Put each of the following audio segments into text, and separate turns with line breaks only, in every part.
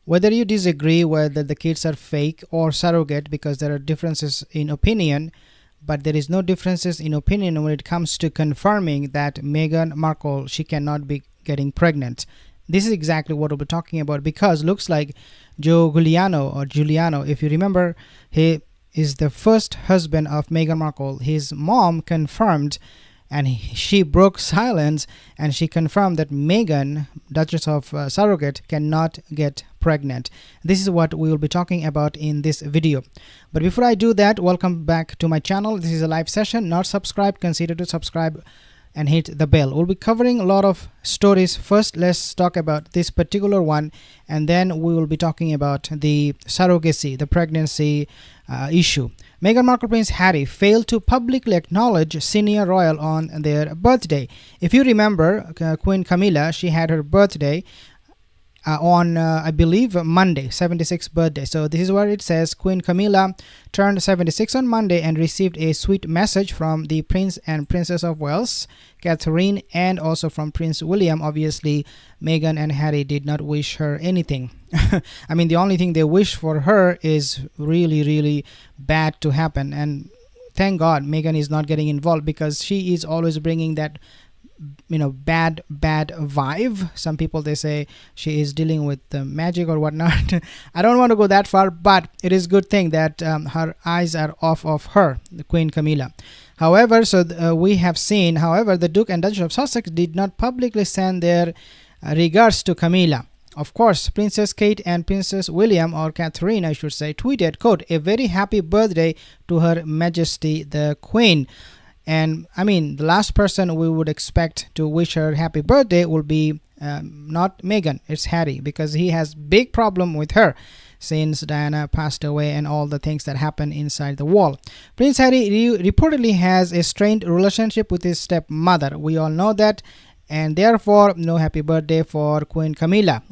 Whether you disagree whether the kids are fake or surrogate, because there are differences in opinion, but there is no differences in opinion when it comes to confirming that Meghan Markle, she cannot be getting pregnant. This is exactly what we'll be talking about, because looks like Giuliano, if you remember, he is the first husband of Meghan Markle. His mom confirmed, and she broke silence, and she confirmed that Meghan, Duchess of Surrogate, cannot get pregnant. This is what we will be talking about in this video. But before I do that, welcome back to my channel. This is a live session. Not subscribed, consider to subscribe and hit the bell. We'll be covering a lot of stories. First, let's talk about this particular one, and then we will be talking about the surrogacy, the pregnancy issue. Meghan Markle, Prince Harry failed to publicly acknowledge senior royal on their birthday. If you remember, Queen Camilla, she had her birthday on I believe Monday, 76th birthday. So this is where it says Queen Camilla turned 76 on Monday and received a sweet message from the Prince and Princess of Wales, Catherine, and also from Prince William. Obviously, Meghan and Harry did not wish her anything. I mean, the only thing they wish for her is really bad to happen, and thank God Meghan is not getting involved, because she is always bringing that bad vibe. Some people, they say she is dealing with magic or whatnot. I don't want to go that far, but it is good thing that her eyes are off of her, the Queen Camilla. However, we have seen, however, the Duke and Duchess of Sussex did not publicly send their regards to Camilla. Of course, Princess Kate and Princess William, or Catherine I should say, tweeted, quote, "A very happy birthday to Her Majesty the Queen." And I mean, the last person we would expect to wish her happy birthday will be not Meghan, it's Harry, because he has big problem with her since Diana passed away and all the things that happen inside the wall. Prince Harry reportedly has a strained relationship with his stepmother. We all know that, and therefore no happy birthday for Queen Camilla.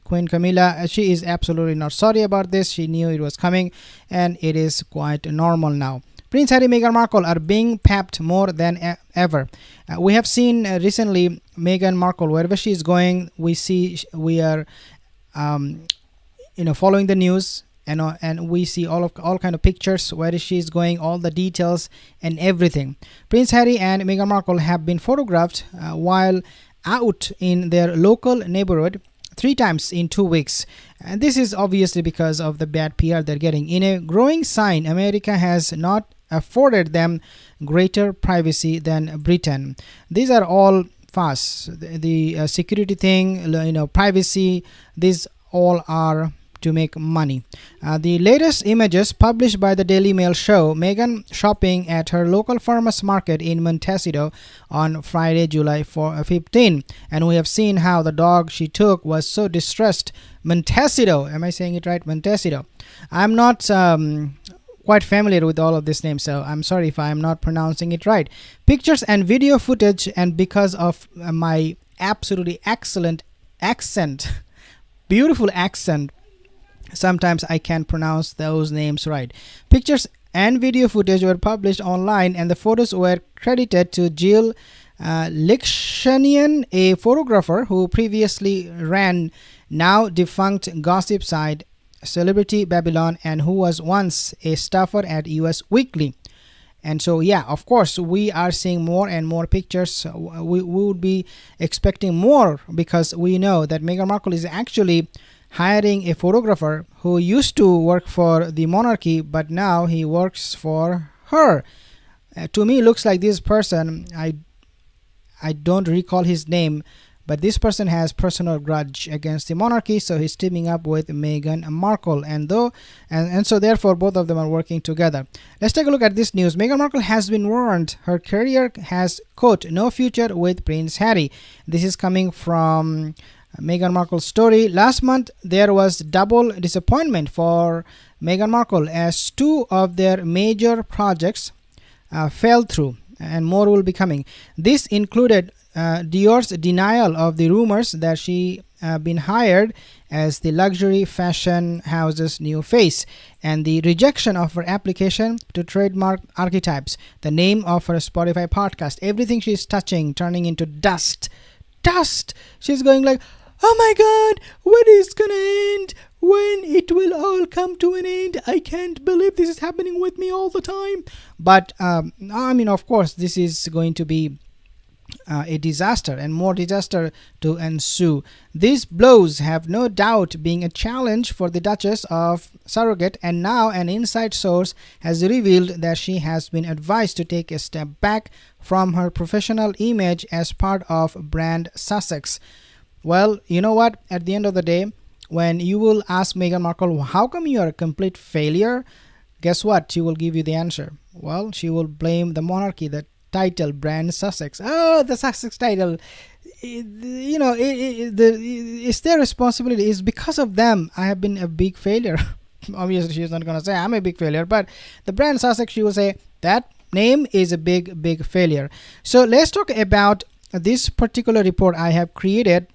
Queen Camilla, she is absolutely not sorry about this. She knew it was coming, and it is quite normal now. Prince Harry and Meghan Markle are being papped more than ever. We have seen recently Meghan Markle, wherever she is going, we are following the news, and we see all kind of pictures where she is going, all the details and everything. Prince Harry and Meghan Markle have been photographed while out in their local neighborhood 3 times in 2 weeks, and this is obviously because of the bad PR they're getting. In a growing sign, America has not afforded them greater privacy than Britain. These are all fast. The security thing, privacy, these all are to make money. The latest images published by the Daily Mail show Meghan shopping at her local farmers market in Montecito on Friday, July 15. And we have seen how the dog she took was so distressed. Montecito, am I saying it right? Montecito. I'm not quite familiar with all of these names, so I'm sorry if I'm not pronouncing it right. Pictures and video footage, and because of my absolutely excellent accent, beautiful accent, sometimes I can't pronounce those names right. Pictures and video footage were published online, and the photos were credited to Jill Lichenian, a photographer who previously ran now defunct gossip site Celebrity Babylon, and who was once a staffer at US Weekly. And so, yeah, of course, we are seeing more and more pictures. We would be expecting more, because we know that Meghan Markle is actually hiring a photographer who used to work for the monarchy, but now he works for her. To me, looks like this person, I don't recall his name, but this person has personal grudge against the monarchy, so he's teaming up with Meghan Markle, and so therefore both of them are working together. Let's take a look at this news. Meghan Markle has been warned her career has, quote, no future with Prince Harry. This is coming from Meghan Markle's story. Last month there was double disappointment for Meghan Markle as 2 of their major projects fell through, and more will be coming. This included Dior's denial of the rumors that she been hired as the luxury fashion house's new face, and the rejection of her application to trademark Archetypes, the name of her Spotify podcast. Everything she's touching turning into dust. She's going like, oh my god, when is gonna end? come to an end. I can't believe this is happening with me all the time. But I mean, of course, this is going to be a disaster and more disaster to ensue. These blows have no doubt been a challenge for the Duchess of Surrogate, and now an inside source has revealed that she has been advised to take a step back from her professional image as part of brand Sussex. Well, you know what? At the end of the day, when you will ask Meghan Markle, how come you are a complete failure? Guess what? She will give you the answer. Well, she will blame the monarchy, the title brand Sussex. Oh, the Sussex title. It's their responsibility. It's because of them I have been a big failure. Obviously, she's not going to say I'm a big failure, but the brand Sussex, she will say that name is a big failure. So let's talk about this particular report I have created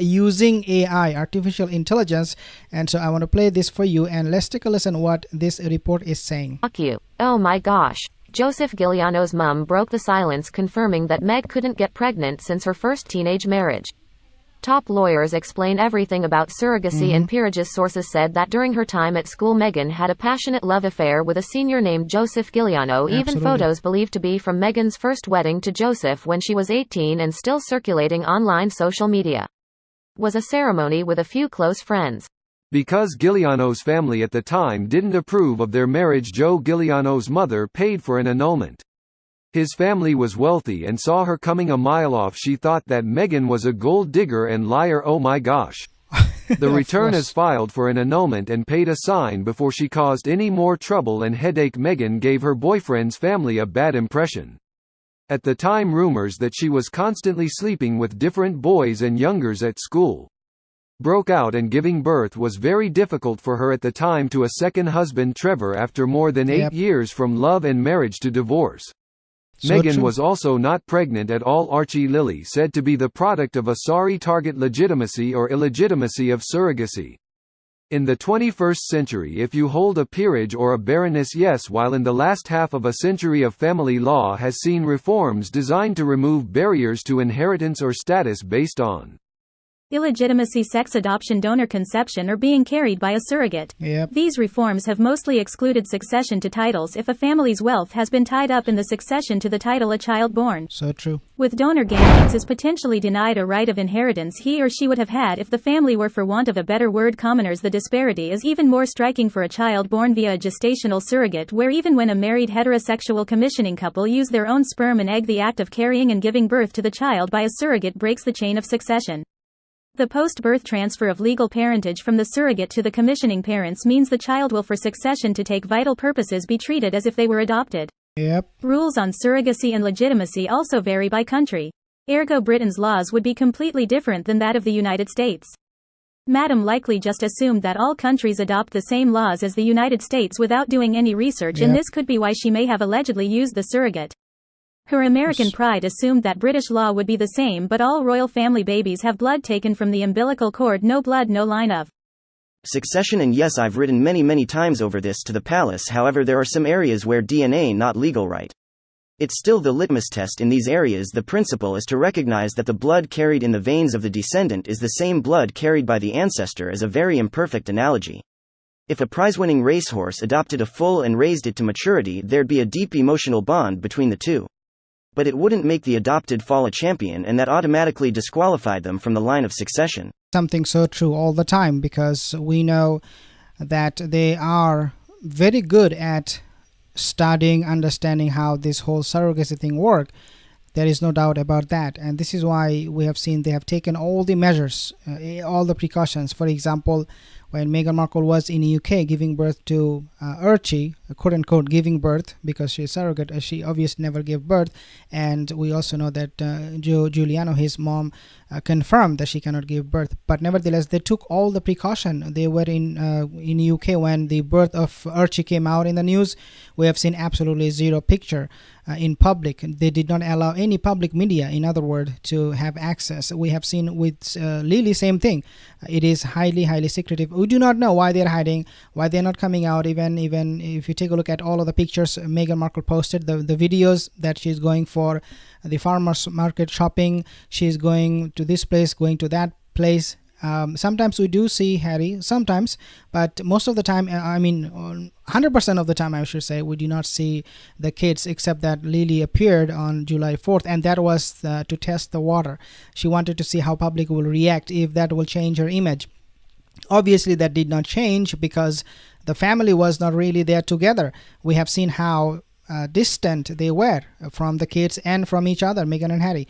using AI, artificial intelligence. And so I want to play this for you, and let's take a listen what this report is saying.
Fuck you. Oh my gosh. Joseph Giuliano's mum broke the silence, confirming that Meg couldn't get pregnant since her first teenage marriage. Top lawyers explain everything about surrogacy, and peerage's sources said that during her time at school, Meghan had a passionate love affair with a senior named Joseph Giuliano. Even photos believed to be from Meghan's first wedding to Joseph when she was 18 and still circulating online social media was a ceremony with a few close friends.
Because Giuliano's family at the time didn't approve of their marriage, Joe Giuliano's mother paid for an annulment. His family was wealthy and saw her coming a mile off. She thought that Meghan was a gold digger and liar. Oh my gosh. The return is filed for an annulment and paid a sign before she caused any more trouble and headache. Meghan gave her boyfriend's family a bad impression. At the time, rumors that she was constantly sleeping with different boys and youngers at school broke out, and giving birth was very difficult for her at the time to a second husband, Trevor, after more than 8 years from love and marriage to divorce. Meghan was also not pregnant at all. Archie Lilly said to be the product of a sorry target legitimacy or illegitimacy of surrogacy. In the 21st century, if you hold a peerage or a baroness, yes, while in the last half of a century of family law has seen reforms designed to remove barriers to inheritance or status based on
illegitimacy, sex adoption, donor conception, or being carried by a surrogate. These reforms have mostly excluded succession to titles if a family's wealth has been tied up in the succession to the title a child born.
So true.
With donor gametes is potentially denied a right of inheritance he or she would have had if the family were, for want of a better word, commoners. The disparity is even more striking for a child born via a gestational surrogate, where even when a married heterosexual commissioning couple use their own sperm and egg, the act of carrying and giving birth to the child by a surrogate breaks the chain of succession. The post-birth transfer of legal parentage from the surrogate to the commissioning parents means the child will, for succession to take vital purposes, be treated as if they were adopted. Rules on surrogacy and legitimacy also vary by country. Ergo, Britain's laws would be completely different than that of the United States. Madam likely just assumed that all countries adopt the same laws as the United States without doing any research, and this could be why she may have allegedly used the surrogate. Her American pride assumed that British law would be the same, but all royal family babies have blood taken from the umbilical cord. No blood, no line of
succession. And yes, I've written many times over this to the palace. However, there are some areas where DNA not legal, right? It's still the litmus test in these areas. The principle is to recognize that the blood carried in the veins of the descendant is the same blood carried by the ancestor. As a very imperfect analogy, if a prize-winning racehorse adopted a foal and raised it to maturity, there'd be a deep emotional bond between the two. But it wouldn't make the adopted foal a champion, and that automatically disqualified them from the line of succession.
Something so true all the time, because we know that they are very good at studying, understanding how this whole surrogacy thing works. There is no doubt about that. And this is why we have seen they have taken all the measures, all the precautions. For example, when Meghan Markle was in the UK giving birth to Archie, quote unquote giving birth, because she's surrogate, she obviously never gave birth. And we also know that Giuliano, his mom, confirmed that she cannot give birth. But nevertheless, they took all the precaution. They were in UK when the birth of Archie came out in the news. We have seen absolutely zero picture in public. They did not allow any public media, in other words, to have access. We have seen with Lily, same thing. It is highly secretive. We do not know why they're hiding, why they're not coming out. Even if you take a look at all of the pictures Meghan Markle posted, the videos that she's going for the farmers market shopping, she's going to this place, going to that place, Sometimes we do see Harry, sometimes, but most of the time, 100% of the time, I should say, we do not see the kids, except that Lily appeared on July 4th, and that was to test the water. She wanted to see how public will react, if that will change her image. Obviously, that did not change because the family was not really there together. We have seen how distant they were from the kids and from each other, Meghan and Harry.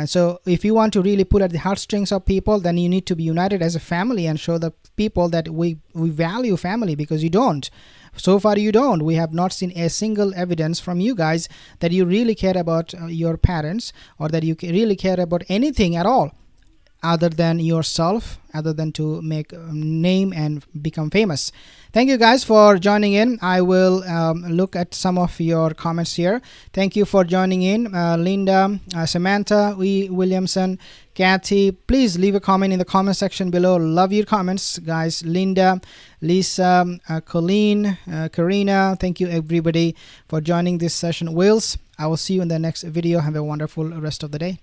So if you want to really pull at the heartstrings of people, then you need to be united as a family and show the people that we value family, because you don't. So far you don't. We have not seen a single evidence from you guys that you really care about your parents, or that you really care about anything at all other than yourself, other than to make a name and become famous. Thank you guys for joining in. I will look at some of your comments here. Thank you for joining in. Linda, Samantha, Williamson, Kathy, please leave a comment in the comment section below. Love your comments, guys. Linda, Lisa, Colleen, Karina, thank you everybody for joining this session. Wills, I will see you in the next video. Have a wonderful rest of the day. Take